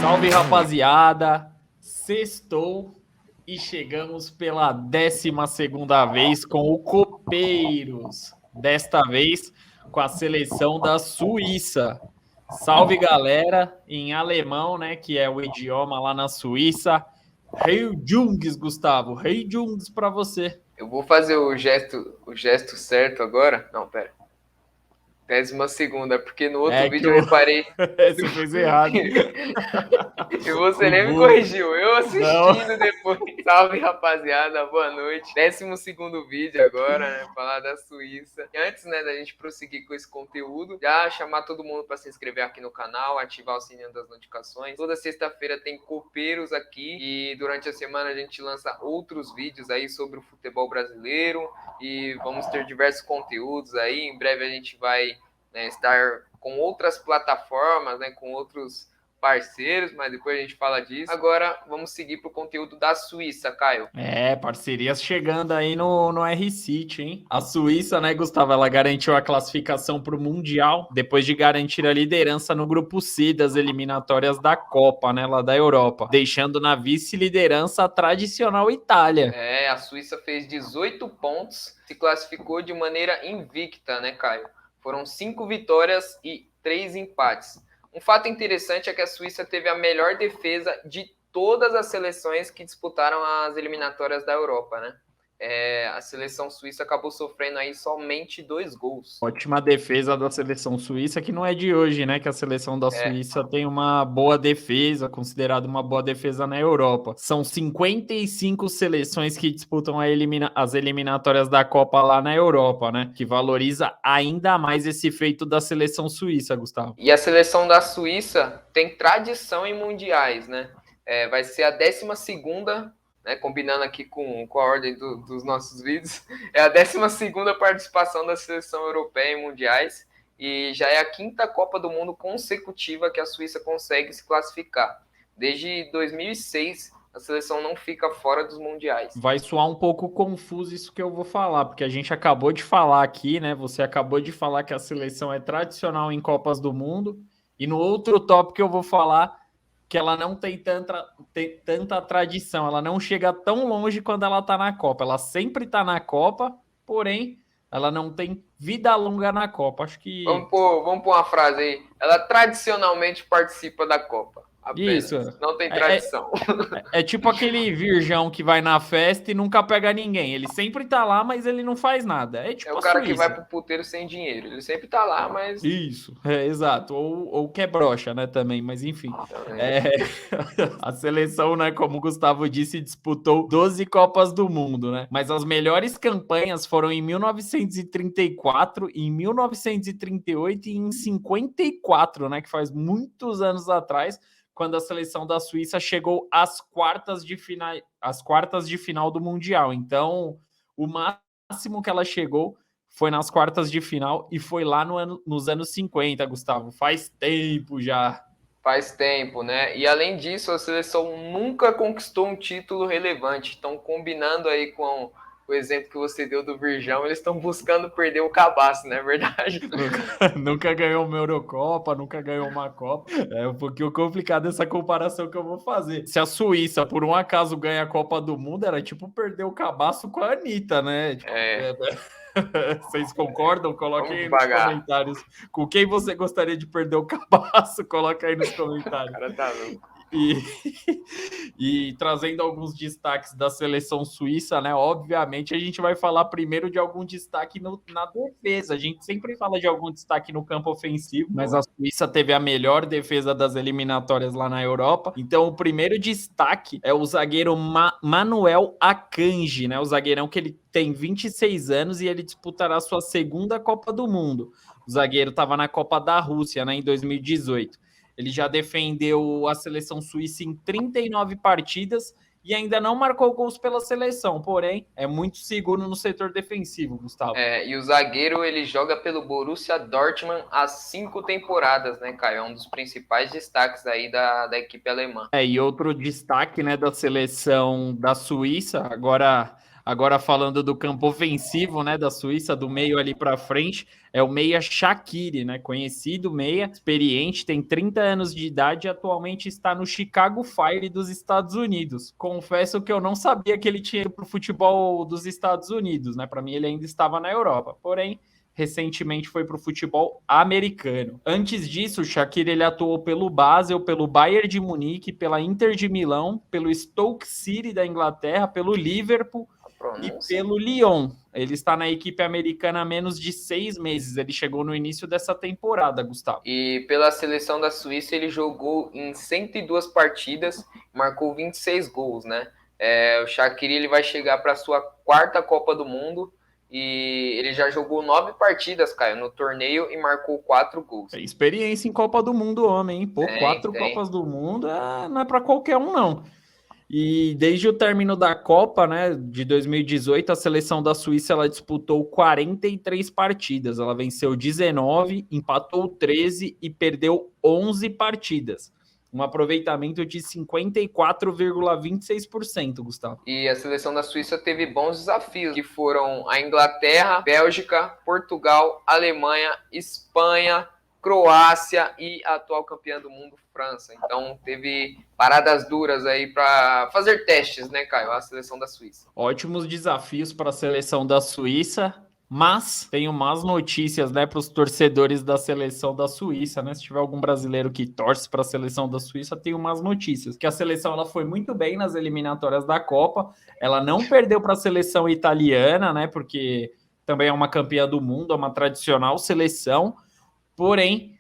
Salve, rapaziada! Sextou e chegamos pela 12ª vez com o Copeiros. Desta vez com a seleção da Suíça. Salve, galera! Em alemão, né, que é o idioma lá na Suíça. Hey Jungs, Gustavo. Hey Jungs pra você. Eu vou fazer o gesto certo agora. Não, pera. 12ª, porque no outro vídeo eu reparei. Você fez errado. E você nem me corrigiu. Eu assistindo depois. Salve, rapaziada. Boa noite. 12º vídeo agora, né? Falar da Suíça. E antes, né, da gente prosseguir com esse conteúdo, já chamar todo mundo para se inscrever aqui no canal, ativar o sininho das notificações. Toda sexta-feira tem copeiros aqui e durante a semana a gente lança outros vídeos aí sobre o futebol brasileiro e vamos ter diversos conteúdos aí. Em breve a gente vai, né, estar com outras plataformas, né, com outros parceiros, mas depois a gente fala disso. Agora vamos seguir para o conteúdo da Suíça, Caio. Parcerias chegando aí no R-City, hein? A Suíça, né, Gustavo, ela garantiu a classificação para o Mundial depois de garantir a liderança no grupo C das eliminatórias da Copa, né, lá da Europa, deixando na vice-liderança a tradicional Itália. A Suíça fez 18 pontos, se classificou de maneira invicta, né, Caio? Foram 5 vitórias e 3 empates. Um fato interessante é que a Suíça teve a melhor defesa de todas as seleções que disputaram as eliminatórias da Europa, né? A seleção suíça acabou sofrendo aí somente 2 gols. Ótima defesa da seleção suíça, que não é de hoje, né? Que a seleção da Suíça tem uma boa defesa, considerada uma boa defesa na Europa. São 55 seleções que disputam as eliminatórias da Copa lá na Europa, né? Que valoriza ainda mais esse feito da seleção suíça, Gustavo. E a seleção da Suíça tem tradição em mundiais, né? Vai ser a 12ª, né, combinando aqui com a ordem dos nossos vídeos, é a 12ª participação da seleção europeia em mundiais e já é a 5ª Copa do Mundo consecutiva que a Suíça consegue se classificar. Desde 2006, a seleção não fica fora dos mundiais. Vai soar um pouco confuso isso que eu vou falar, porque a gente acabou de falar aqui, né? Você acabou de falar que a seleção é tradicional em Copas do Mundo, e no outro tópico eu vou falar que ela não tem tanta tradição, ela não chega tão longe quando ela tá na Copa. Ela sempre tá na Copa, porém, ela não tem vida longa na Copa. Acho que... Vamos pôr uma frase aí. Ela tradicionalmente participa da Copa. Apenas. Isso. Não tem tradição. É tipo aquele virgão que vai na festa e nunca pega ninguém. Ele sempre tá lá, mas ele não faz nada. É tipo o cara que vai pro puteiro sem dinheiro. Ele sempre tá lá, mas... Isso, exato. Ou que é broxa, né, também. Mas enfim. A seleção, né, como o Gustavo disse, disputou 12 Copas do Mundo, né? Mas as melhores campanhas foram em 1934, em 1938 e em 54, né? Que faz muitos anos atrás, quando a seleção da Suíça chegou às quartas de final do Mundial. Então, o máximo que ela chegou foi nas quartas de final e foi lá nos anos 50, Gustavo. Faz tempo já. Faz tempo, né? E além disso, a seleção nunca conquistou um título relevante. Estão combinando aí com o exemplo que você deu do Virgão, eles estão buscando perder o cabaço, não é verdade? Nunca ganhou uma Eurocopa, nunca ganhou uma Copa. É um pouquinho complicado essa comparação que eu vou fazer. Se a Suíça, por um acaso, ganha a Copa do Mundo, era tipo perder o cabaço com a Anitta, né? Tipo, vocês concordam? Coloquem aí nos comentários com quem você gostaria de perder o cabaço. Coloca aí nos comentários. Cara, tá louco. E trazendo alguns destaques da seleção suíça, né? Obviamente, a gente vai falar primeiro de algum destaque na defesa. A gente sempre fala de algum destaque no campo ofensivo, mas a Suíça teve a melhor defesa das eliminatórias lá na Europa. Então, o primeiro destaque é o zagueiro Manuel Akanji, né? O zagueirão que ele tem 26 anos e ele disputará a sua segunda Copa do Mundo. O zagueiro estava na Copa da Rússia, né, em 2018. Ele já defendeu a seleção suíça em 39 partidas e ainda não marcou gols pela seleção, porém é muito seguro no setor defensivo, Gustavo. E o zagueiro, ele joga pelo Borussia Dortmund há 5 temporadas, né, Caio? É um dos principais destaques aí da equipe alemã. E outro destaque, né, da seleção da Suíça, agora Agora falando do campo ofensivo, né, da Suíça, do meio ali para frente, é o meia Shaqiri, né, conhecido meia, experiente, tem 30 anos de idade e atualmente está no Chicago Fire dos Estados Unidos. Confesso que eu não sabia que ele tinha ido para o futebol dos Estados Unidos, né, para mim ele ainda estava na Europa, porém recentemente foi para o futebol americano. Antes disso, o Shaqiri ele atuou pelo Basel, pelo Bayern de Munique, pela Inter de Milão, pelo Stoke City da Inglaterra, pelo Liverpool e pelo Lyon. Ele está na equipe americana há menos de 6 meses. Ele chegou no início dessa temporada, Gustavo. E pela seleção da Suíça, ele jogou em 102 partidas, marcou 26 gols, né? O Shaqiri ele vai chegar para a sua 4ª Copa do Mundo e ele já jogou 9 partidas, Caio, no torneio e marcou 4 gols. Experiência em Copa do Mundo, homem, hein? Pô, 4 Copas do Mundo não é para qualquer um, não. E desde o término da Copa, né, de 2018, a seleção da Suíça ela disputou 43 partidas. Ela venceu 19, empatou 13 e perdeu 11 partidas. Um aproveitamento de 54,26%, Gustavo. E a seleção da Suíça teve bons desafios, que foram a Inglaterra, Bélgica, Portugal, Alemanha, Espanha, Croácia e a atual campeã do mundo, França. Então teve paradas duras aí para fazer testes, né, Caio? A seleção da Suíça. Ótimos desafios para a seleção da Suíça, mas tenho más notícias, né, para os torcedores da seleção da Suíça, né? Se tiver algum brasileiro que torce para a seleção da Suíça, tenho más notícias. Que a seleção ela foi muito bem nas eliminatórias da Copa, ela não perdeu para a seleção italiana, né? Porque também é uma campeã do mundo, é uma tradicional seleção. Porém,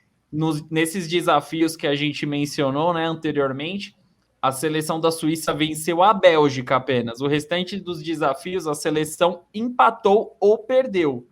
nesses desafios que a gente mencionou, né, anteriormente, a seleção da Suíça venceu a Bélgica apenas. O restante dos desafios, a seleção empatou ou perdeu.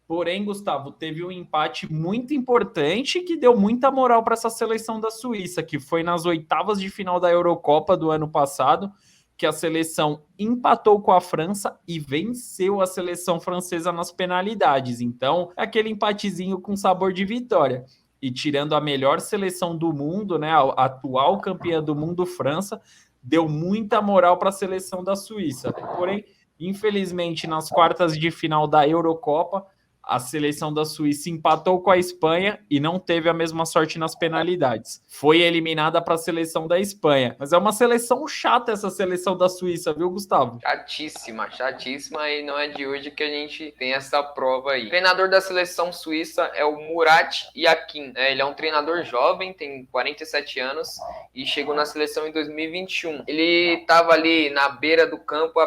Porém, Gustavo, teve um empate muito importante que deu muita moral para essa seleção da Suíça, que foi nas oitavas de final da Eurocopa do ano passado, que a seleção empatou com a França e venceu a seleção francesa nas penalidades. Então, é aquele empatezinho com sabor de vitória. E tirando a melhor seleção do mundo, né, a atual campeã do mundo, França, deu muita moral para a seleção da Suíça. Porém, infelizmente, nas quartas de final da Eurocopa, a seleção da Suíça empatou com a Espanha e não teve a mesma sorte nas penalidades. Foi eliminada para a seleção da Espanha. Mas é uma seleção chata essa seleção da Suíça, viu, Gustavo? Chatíssima, chatíssima, e não é de hoje que a gente tem essa prova aí. O treinador da seleção suíça é o Murat Yakin. Ele é um treinador jovem, tem 47 anos e chegou na seleção em 2021. Ele estava ali na beira do campo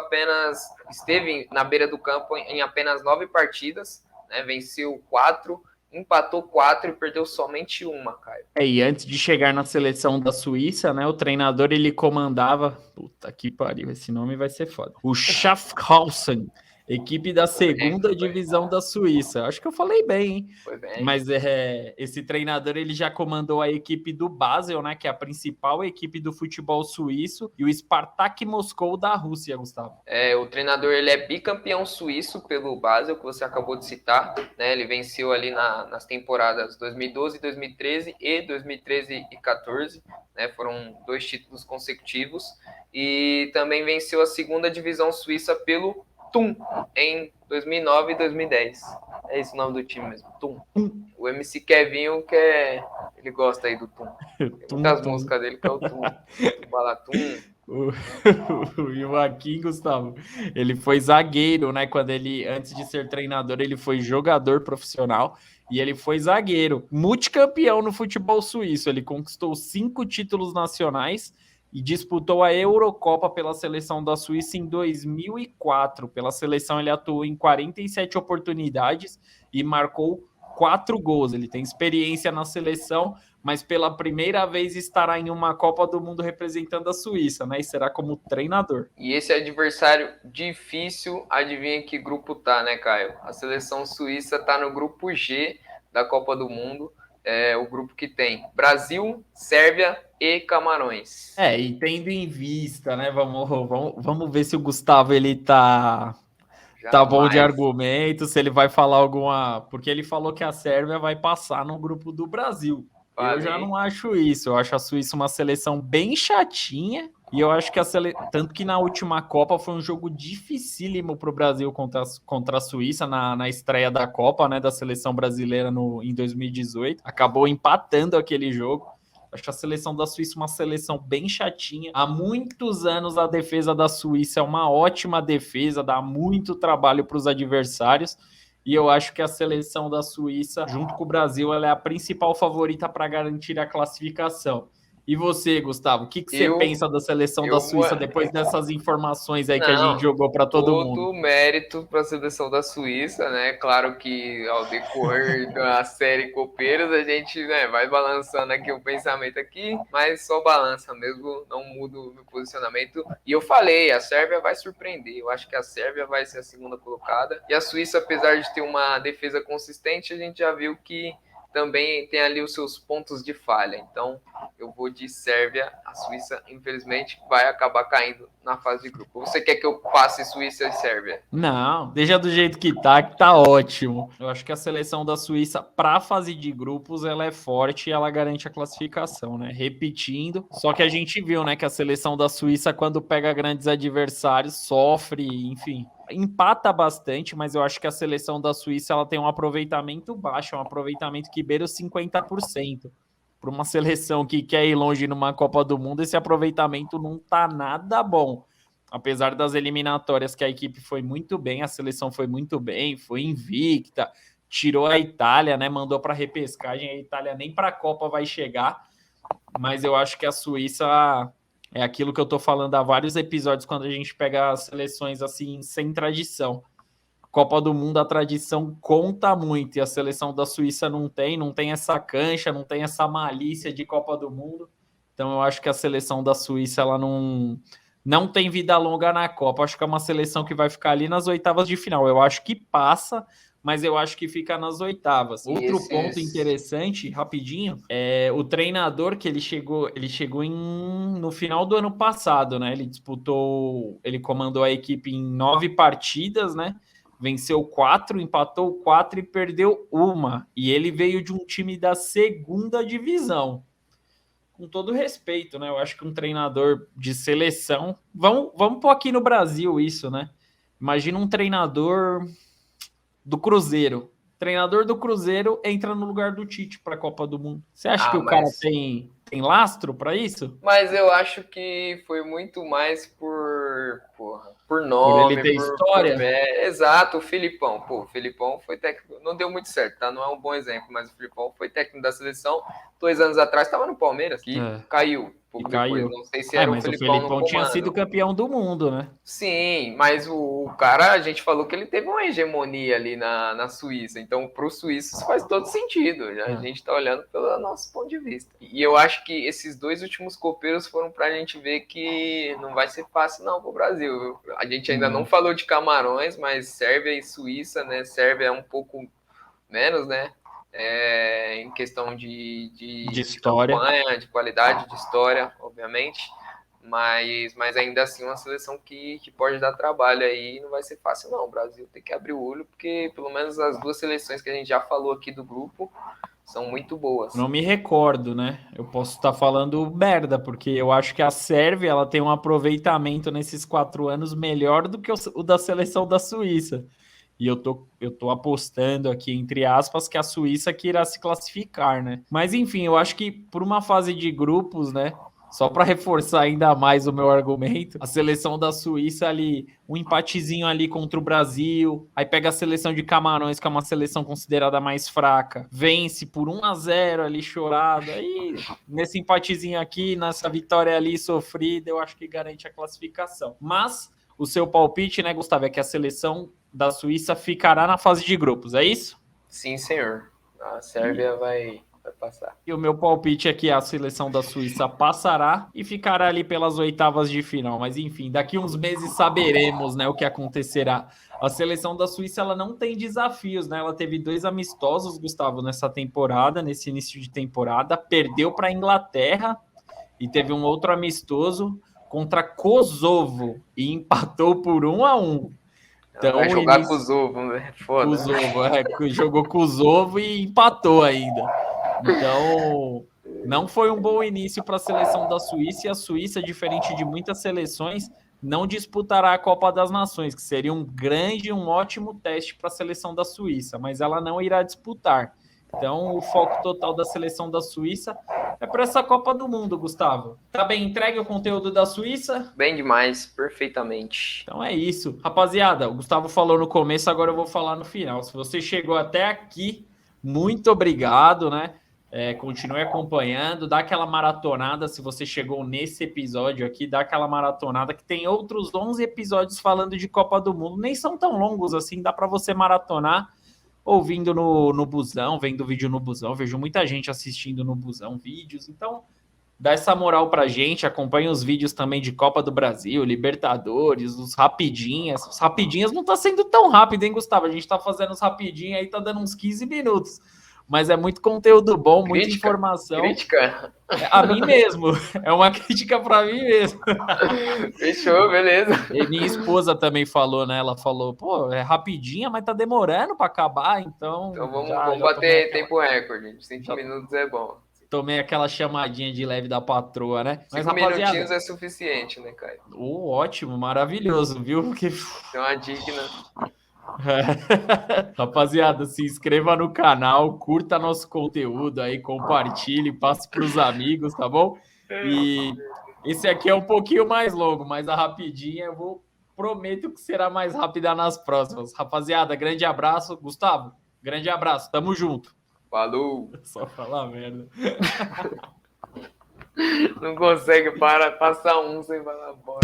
esteve na beira do campo em apenas 9 partidas. Né, venceu 4, empatou 4 e perdeu somente uma, Caio. E antes de chegar na seleção da Suíça, né, o treinador ele comandava, puta que pariu, esse nome vai ser foda, o Schaffhausen, equipe da segunda divisão da Suíça. Acho que eu falei bem, hein? Foi bem. Mas esse treinador ele já comandou a equipe do Basel, né, que é a principal equipe do futebol suíço, e o Spartak Moscou da Rússia, Gustavo. O treinador ele é bicampeão suíço pelo Basel, que você acabou de citar, né? Ele venceu ali nas temporadas 2012, 2013 e 2013 e 2014, né? Foram 2 títulos consecutivos, e também venceu a segunda divisão suíça pelo Thun, em 2009 e 2010. É esse o nome do time mesmo, Thun. O MC Kevinho, ele gosta aí do Thun. Tem muitas músicas dele que é o Thun. Balatum. O Joaquim, Gustavo, ele foi zagueiro, né? Antes de ser treinador, ele foi jogador profissional e ele foi zagueiro, multicampeão no futebol suíço. Ele conquistou 5 títulos nacionais e disputou a Eurocopa pela seleção da Suíça em 2004. Pela seleção, ele atuou em 47 oportunidades e marcou 4 gols. Ele tem experiência na seleção, mas pela primeira vez estará em uma Copa do Mundo representando a Suíça, né? E será como treinador. E esse adversário difícil, adivinha que grupo tá, né, Caio? A seleção suíça tá no grupo G da Copa do Mundo. É o grupo que tem Brasil, Sérvia e Camarões. E tendo em vista, né? Vamos ver se o Gustavo ele tá bom de argumento, se ele vai falar alguma... Porque ele falou que a Sérvia vai passar no grupo do Brasil. Eu já não acho isso. Eu acho a Suíça uma seleção bem chatinha. E eu acho que tanto que na última Copa foi um jogo dificílimo para o Brasil contra a Suíça na estreia da Copa, né, da seleção brasileira em 2018. Acabou empatando aquele jogo. Acho que a seleção da Suíça é uma seleção bem chatinha. Há muitos anos a defesa da Suíça é uma ótima defesa, dá muito trabalho para os adversários. E eu acho que a seleção da Suíça, junto com o Brasil, ela é a principal favorita para garantir a classificação. E você, Gustavo, o que você pensa da seleção da Suíça depois dessas informações aí que a gente jogou para todo mundo? Todo mérito para a seleção da Suíça, né? Claro que ao decorrer da série Copeiros a gente, né, vai balançando aqui o pensamento aqui, mas só balança mesmo, não muda o meu posicionamento. E eu falei, a Sérvia vai surpreender. Eu acho que a Sérvia vai ser a segunda colocada. E a Suíça, apesar de ter uma defesa consistente, a gente já viu que também tem ali os seus pontos de falha. Então, eu vou de Sérvia. A Suíça, infelizmente, vai acabar caindo na fase de grupo. Você quer que eu passe Suíça e Sérvia? Não, deixa do jeito que tá ótimo. Eu acho que a seleção da Suíça, para a fase de grupos, ela é forte e ela garante a classificação, né? Repetindo. Só que a gente viu, né, que a seleção da Suíça, quando pega grandes adversários, sofre, enfim. Empata bastante, mas eu acho que a seleção da Suíça ela tem um aproveitamento baixo, um aproveitamento que beira os 50%. Para uma seleção que quer ir longe numa Copa do Mundo, esse aproveitamento não tá nada bom. Apesar das eliminatórias que a equipe foi muito bem, a seleção foi muito bem, foi invicta, tirou a Itália, né? Mandou para repescagem, a Itália nem para a Copa vai chegar, mas eu acho que a Suíça é aquilo que eu tô falando há vários episódios quando a gente pega as seleções assim sem tradição. Copa do Mundo, a tradição conta muito e a seleção da Suíça não tem essa cancha, não tem essa malícia de Copa do Mundo. Então eu acho que a seleção da Suíça ela não tem vida longa na Copa. Acho que é uma seleção que vai ficar ali nas oitavas de final. Eu acho que passa, mas eu acho que fica nas oitavas. Outro ponto interessante, rapidinho, é o treinador que ele chegou no final do ano passado, né? Ele comandou a equipe em 9 partidas, né? Venceu 4, empatou 4 e perdeu 1. E ele veio de um time da segunda divisão. Com todo respeito, né? Eu acho que um treinador de seleção. Vamos pôr aqui no Brasil isso, né? Imagina um treinador do Cruzeiro. O treinador do Cruzeiro entra no lugar do Tite para a Copa do Mundo. Você acha que o cara tem lastro para isso? Mas eu acho que foi muito mais por nome, por ele ter história. Exato, o Filipão. Pô, o Filipão foi técnico, não deu muito certo, tá? Não é um bom exemplo, mas o Filipão foi técnico da seleção. 2 anos atrás estava no Palmeiras, que caiu. Caiu. Não sei se era mas o Felipão tinha sido campeão do mundo, né? Sim, mas o cara, a gente falou que ele teve uma hegemonia ali na Suíça. Então, para os suíços faz todo sentido. Né? A gente está olhando pelo nosso ponto de vista. E eu acho que esses 2 últimos copeiros foram para a gente ver que não vai ser fácil não para o Brasil. Viu? A gente ainda não falou de Camarões, mas Sérvia e Suíça, né? Sérvia é um pouco menos, né? Em questão de história, campanha, de qualidade, de história, obviamente, mas ainda assim uma seleção que pode dar trabalho aí, não vai ser fácil não, o Brasil tem que abrir o olho, porque pelo menos as 2 seleções que a gente já falou aqui do grupo são muito boas. Não me recordo, né? Eu posso estar falando merda, porque eu acho que a Sérvia ela tem um aproveitamento nesses 4 anos melhor do que o da seleção da Suíça. E eu tô apostando aqui, entre aspas, que a Suíça que irá se classificar, né? Mas enfim, eu acho que por uma fase de grupos, né? Só para reforçar ainda mais o meu argumento, a seleção da Suíça ali, um empatezinho ali contra o Brasil, aí pega a seleção de Camarões, que é uma seleção considerada mais fraca, vence por 1-0 ali chorado, aí nesse empatezinho aqui, nessa vitória ali sofrida, eu acho que garante a classificação. Mas o seu palpite, né, Gustavo, é que a seleção da Suíça ficará na fase de grupos, é isso? Sim, senhor. A Sérvia vai passar. E o meu palpite é que a seleção da Suíça passará e ficará ali pelas oitavas de final. Mas enfim, daqui uns meses saberemos, né, o que acontecerá. A seleção da Suíça ela não tem desafios, né? Ela teve 2 amistosos, Gustavo, nessa temporada, nesse início de temporada, perdeu para a Inglaterra e teve um outro amistoso contra Kosovo e empatou por 1-1. Então, vai jogar com o Kosovo, né? Foda. Kosovo, jogou Kosovo e empatou ainda. Então, Não foi um bom início para a seleção da Suíça, e a Suíça, diferente de muitas seleções, não disputará a Copa das Nações, que seria um ótimo teste para a seleção da Suíça, mas ela não irá disputar. Então, o foco total da seleção da Suíça é para essa Copa do Mundo, Gustavo. Tá bem entregue o conteúdo da Suíça? Bem demais, perfeitamente. Então é isso. Rapaziada, o Gustavo falou no começo, agora eu vou falar no final. Se você chegou até aqui, muito obrigado, né? Continue acompanhando, dá aquela maratonada. Se você chegou nesse episódio aqui, dá aquela maratonada, que tem outros 11 episódios falando de Copa do Mundo. Nem são tão longos assim, dá para você maratonar ouvindo no busão, vendo vídeo no busão. Vejo muita gente assistindo no busão vídeos, então dá essa moral pra gente, acompanha os vídeos também de Copa do Brasil, Libertadores, os rapidinhas. Os rapidinhas não tá sendo tão rápido, hein, Gustavo? A gente tá fazendo os rapidinhos aí, tá dando uns 15 minutos. Mas é muito conteúdo bom, muita informação. Crítica? A mim mesmo. É uma crítica para mim mesmo. Fechou, beleza. E minha esposa também falou, né? Ela falou, pô, é rapidinha, mas tá demorando para acabar, então... Então vamos bater tempo recorde. 5 minutos é bom. Tomei aquela chamadinha de leve da patroa, né? Mas, 5 minutinhos é suficiente, né, Caio? Ótimo, maravilhoso, viu? Porque... Tem uma digna... Rapaziada, se inscreva no canal, curta nosso conteúdo aí, compartilhe, passe para os amigos, tá bom? E esse aqui é um pouquinho mais longo, mas a rapidinha prometo que será mais rápida nas próximas. Rapaziada, grande abraço. Gustavo, grande abraço, tamo junto. Falou! Só falar merda. Não consegue passar um sem falar bora.